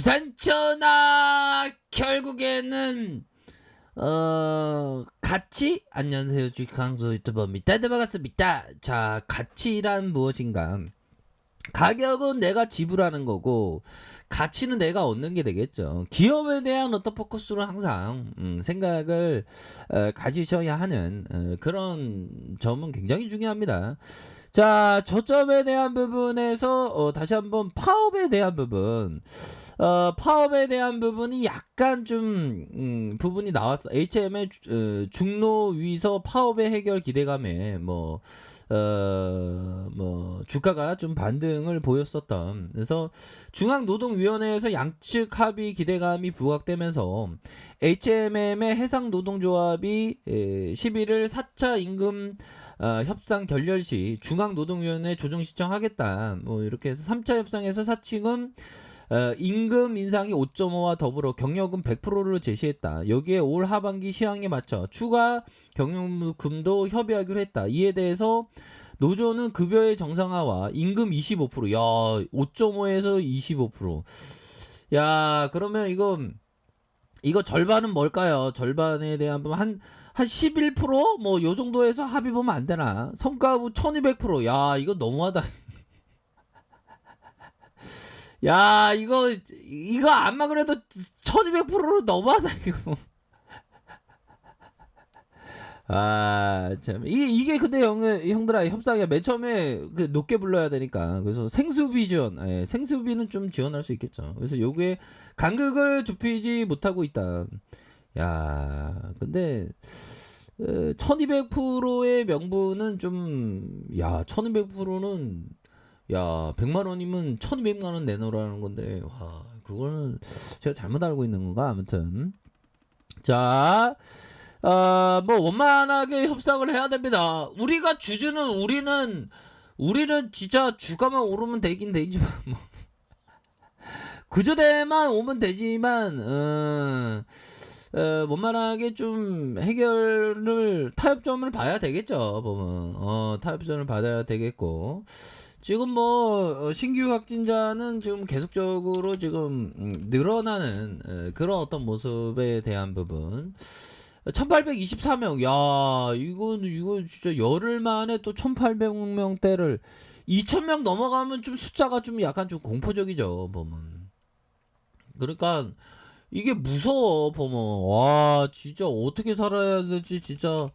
부산천하 결국에는 가치? 안녕하세요, 주식강수 유튜버입니다. 네, 반갑습니다. 자, 가치란 무엇인가? 가격은 내가 지불하는 거고 가치는 내가 얻는 게 되겠죠. 기업에 대한 어떤 포커스를 항상 생각을 가지셔야 하는 그런 점은 굉장히 중요합니다. 자, 저점에 대한 부분에서 다시 한번 파업에 대한 부분, 파업에 대한 부분이 약간 좀 부분이 나왔어. HM의 중로 위서 파업의 해결 기대감에 뭐 주가가 좀 반등을 보였었던. 그래서 중앙노동위원회에서 양측 합의 기대감이 부각되면서 HMM의 해상노동조합이 11일 4차 임금 협상 결렬 시 중앙노동위원회 조정 신청하겠다. 뭐 이렇게 해서 3차 협상에서 사측은 임금 인상이 5.5와 더불어 경력금 100%를 제시했다. 여기에 올 하반기 시황에 맞춰 추가 경력금도 협의하기로 했다. 이에 대해서 노조는 급여의 정상화와 임금 25%. 야, 5.5에서 25%. 야, 그러면 이거 절반은 뭘까요? 절반에 대한 부분 한 11%? 뭐 요 정도에서 합의 보면 안 되나? 성과부 1200%. 야, 이거 너무하다. 야, 이거 안만 그래도 1200%로 너무하다, 이거. 아, 참. 이게 근데 형들아, 협상이야. 맨 처음에 그 높게 불러야 되니까. 그래서 생수비 지원, 생수비는 좀 지원할 수 있겠죠. 그래서 요게 간극을 좁히지 못하고 있다. 야, 근데 1200%의 명분은 좀, 야, 1200%는, 야, 100만 원이면 1200만 원 내놓으라는 건데, 와, 그거는 제가 잘못 알고 있는 건가? 아무튼. 자, 뭐 원만하게 협상을 해야 됩니다. 우리가 주주는 우리는 진짜 주가만 오르면 되긴 되지만 뭐 구조대만 오면 되지만 원만하게 좀 해결을 타협점을 봐야 되겠죠. 보면 타협점을 받아야 되겠고 지금 뭐 신규 확진자는 지금 계속적으로 지금 늘어나는 그런 어떤 모습에 대한 부분 1824명. 야, 이거 진짜 열흘 만에 또 1800명대를 2000명 넘어가면 좀 숫자가 좀 약간 좀 공포적이죠, 보면. 그러니까 이게 무서워, 보면. 와, 진짜 어떻게 살아야 될지 진짜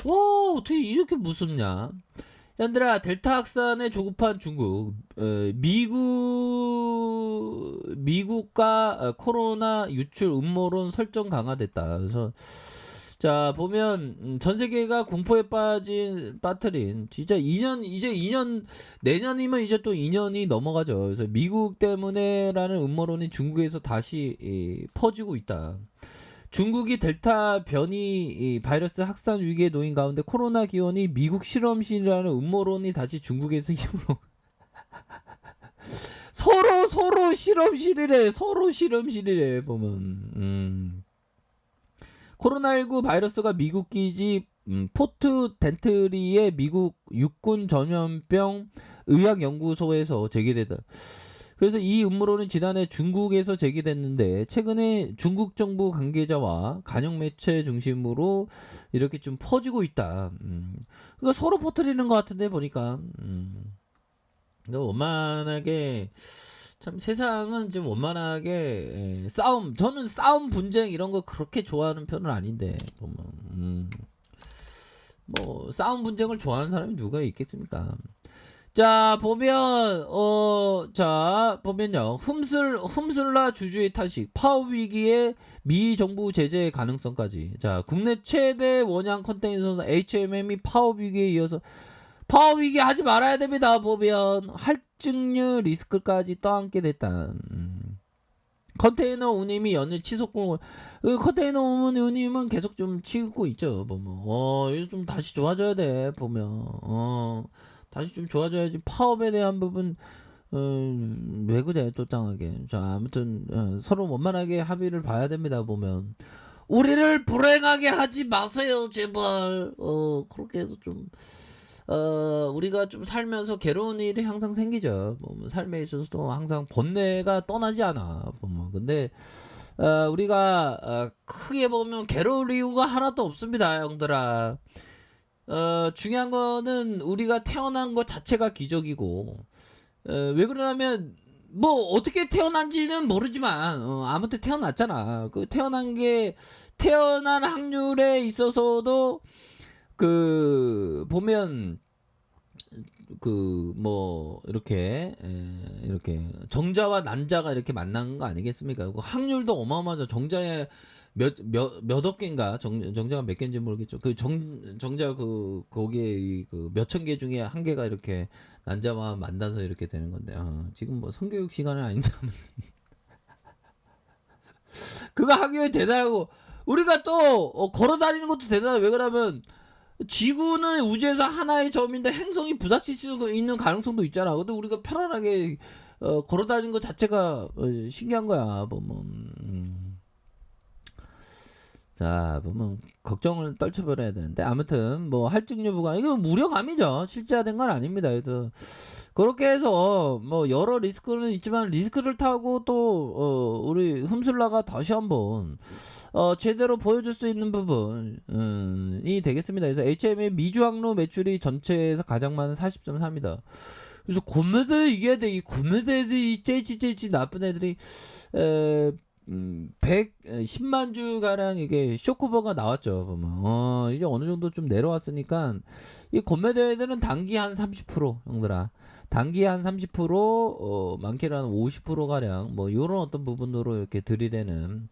와, 어떻게 이렇게 무섭냐? 얘들아, 델타 확산에 조급한 중국, 미국과 코로나 유출 음모론 설정 강화됐다. 그래서 자 보면 전 세계가 공포에 빠뜨린 진짜 2년 이제 2년 내년이면 이제 또 2년이 넘어가죠. 그래서 미국 때문에라는 음모론이 중국에서 다시 퍼지고 있다. 중국이 델타 변이 바이러스 확산 위기에 놓인 가운데 코로나 기원이 미국 실험실이라는 음모론이 다시 중국에서 힘으로 서로 실험실이래 보면 코로나19 바이러스가 미국 기지 포트 덴트리의 미국 육군 전염병 의학연구소에서 제기되다. 그래서 이 음모론은 지난해 중국에서 제기됐는데 최근에 중국 정부 관계자와 간영 매체 중심으로 이렇게 좀 퍼지고 있다. 그거 서로 퍼뜨리는 것 같은데 보니까 원만하게 참 세상은 좀 원만하게 저는 싸움 분쟁 이런 거 그렇게 좋아하는 편은 아닌데 보면 뭐 싸움 분쟁을 좋아하는 사람이 누가 있겠습니까? 자 보면 자 보면요 흠슬라 주주의 탄식 파업 위기에 미 정부 제재 가능성까지. 자 국내 최대 원양 컨테이너 HMM이 파업 위기에 이어서 파업 위기 하지 말아야 됩니다. 보면 할증률 리스크까지 떠안게 됐다. 컨테이너 운임이 연일 치솟고 컨테이너 운임은 계속 좀 치고 있죠. 보면 이거 좀 다시 좋아져야 돼. 보면 다시 좀 좋아져야지. 파업에 대한 부분 왜 그래 또짱하게. 자 아무튼 서로 원만하게 합의를 봐야 됩니다. 보면 우리를 불행하게 하지 마세요 제발. 그렇게 해서 좀 우리가 좀 살면서 괴로운 일이 항상 생기죠. 뭐 삶에 있어서도 항상 번뇌가 떠나지 않아. 보면 근데 우리가 크게 보면 괴로울 이유가 하나도 없습니다, 형들아. 중요한 거는 우리가 태어난 것 자체가 기적이고, 왜 그러냐면 뭐 어떻게 태어난지는 모르지만 아무튼 태어났잖아. 그 태어난 확률에 있어서도 그 보면 그 뭐 이렇게 정자와 난자가 이렇게 만난 거 아니겠습니까? 그 확률도 어마어마하죠. 정자에 몇억 개인가 정자가 몇 개인지 모르겠죠. 그 정자 거기에 그 몇천 개 중에 한 개가 이렇게 난자와 만나서 이렇게 되는 건데 지금 뭐 성교육 시간은 아닌데 그거 하기에 대단하고 우리가 또 걸어 다니는 것도 대단해. 왜 그러면 지구는 우주에서 하나의 점인데 행성이 부닥칠 수 있는 가능성도 있잖아. 근데 우리가 편안하게 걸어 다니는 것 자체가 신기한 거야. 보면 자 보면 걱정을 떨쳐버려야 되는데 아무튼 뭐 할증 여부가 이거 무료감이죠. 실제화된 건 아닙니다. 그래서 그렇게 해서 뭐 여러 리스크는 있지만 리스크를 타고 또 우리 흠술라가 다시 한번 제대로 보여줄 수 있는 부분이 되겠습니다. 그래서 HM의 미주항로 매출이 전체에서 가장 많은 40.3이다. 그래서 고매들 이겨야 돼. 이 고매들이 째지 나쁜 애들이 110만 주 가량 이게 쇼크버가 나왔죠. 보면 이제 어느 정도 좀 내려왔으니까 이 건매대회들은 단기 한 30% 형들아. 단기 한 30% 많게는 한 50% 가량 뭐 요런 어떤 부분으로 이렇게 들이대는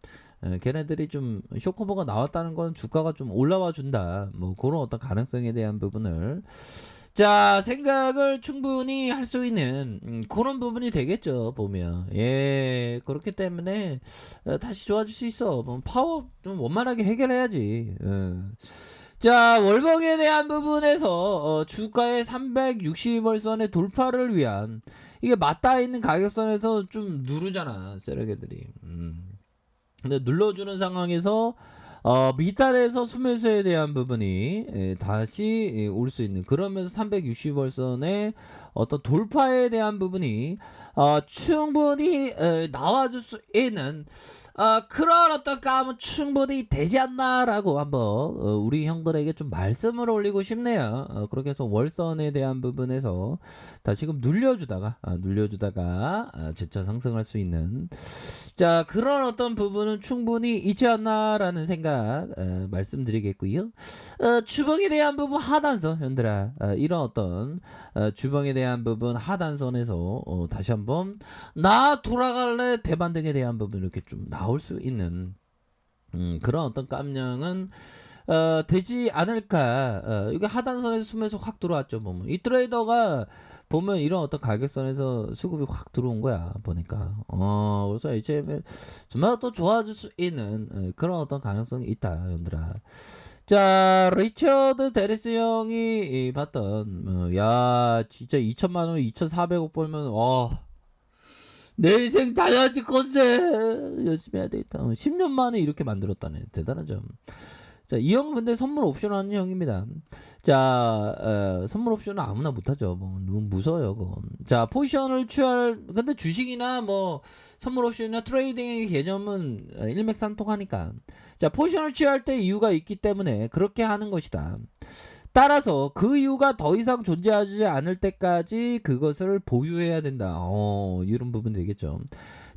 걔네들이 좀 쇼커버가 나왔다는 건 주가가 좀 올라와 준다. 뭐 그런 어떤 가능성에 대한 부분을 자 생각을 충분히 할 수 있는 그런 부분이 되겠죠. 보면 예 그렇기 때문에 다시 좋아질 수 있어. 뭐 파워 좀 원만하게 해결해야지. 자 월봉에 대한 부분에서 주가의 360월선의 돌파를 위한 이게 맞닿아 있는 가격선에서 좀 누르잖아 세력애들이. 근데 눌러주는 상황에서 밑단에서 수매수에 대한 부분이 다시 올 수 있는 그러면서 360월선의 어떤 돌파에 대한 부분이 충분히 나와줄 수 있는 그런 어떤 감은 충분히 되지 않나라고 한번 우리 형들에게 좀 말씀을 올리고 싶네요. 그렇게 해서 월선에 대한 부분에서 다시금 눌려주다가 재차 상승할 수 있는 자 그런 어떤 부분은 충분히 있지 않나라는 생각 말씀드리겠고요. 주봉에 대한 부분 하단선 현들아 이런 어떤 주봉에 대한 부분 하단선에서 다시 한번 나 돌아갈래 대반등에 대한 부분 이렇게 좀 나올 수 있는 그런 어떤 깜냥은 되지 않을까. 이게 하단선에서 숨에서 확 들어왔죠. 보면 이 트레이더가 보면 이런 어떤 가격선에서 수급이 확 들어온 거야 보니까. 그래서 HM을 정말 또 좋아질 수 있는 그런 어떤 가능성이 있다, 연들아. 자, 리처드 데리스 형이 봤던 야 진짜 2천만 원, 2,400억 벌면 내 인생 달라질 건데 열심히 해야 되겠다. 10년 만에 이렇게 만들었다네. 대단하죠. 자, 이 형은 근데 선물 옵션 하는 형입니다. 자, 선물 옵션은 아무나 못하죠. 뭐, 너무 무서워요, 그건. 자, 포지션을 근데 주식이나 뭐, 선물 옵션이나 트레이딩의 개념은 일맥상통하니까. 자, 포지션을 취할 때 이유가 있기 때문에 그렇게 하는 것이다. 따라서 그 이유가 더 이상 존재하지 않을 때까지 그것을 보유해야 된다. 이런 부분 되겠죠.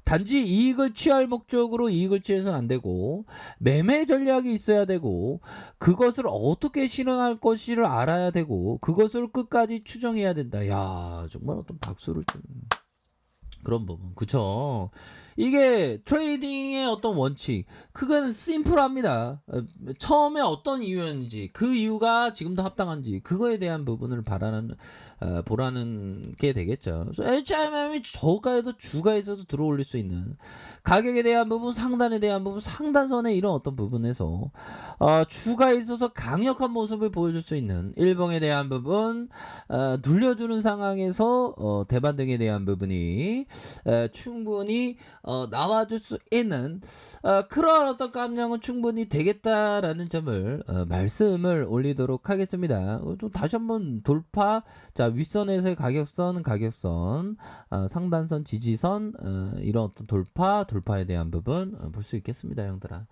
단지 이익을 취할 목적으로 이익을 취해서는 안 되고 매매 전략이 있어야 되고 그것을 어떻게 실행할 것인지를 알아야 되고 그것을 끝까지 추정해야 된다. 야 정말 어떤 박수를 좀 그런 부분 그쵸. 이게 트레이딩의 어떤 원칙 그건 심플합니다. 처음에 어떤 이유였는지 그 이유가 지금도 합당한지 그거에 대한 부분을 보라는 게 되겠죠. 그래서 HMM이 저가에서 주가에서도 들어올릴 수 있는 가격에 대한 부분 상단에 대한 부분 상단선의 이런 어떤 부분에서 주가에 있어서 강력한 모습을 보여줄 수 있는 일봉에 대한 부분 눌려주는 상황에서 대반등에 대한 부분이 충분히 나와줄 수 있는 그런 어떤 깜냥은 충분히 되겠다라는 점을 말씀을 올리도록 하겠습니다. 좀 다시 한번 돌파. 자, 윗선에서의 가격선, 상단선, 지지선, 이런 어떤 돌파에 대한 부분 볼 수 있겠습니다, 형들아.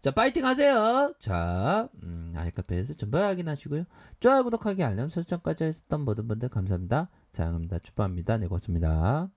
자, 파이팅 하세요. 자, 아이카페에서 전부 확인하시고요. 좋아요, 구독하기, 알람 설정까지 했었던 모든 분들 감사합니다. 사랑합니다. 축복합니다. 네, 고맙습니다.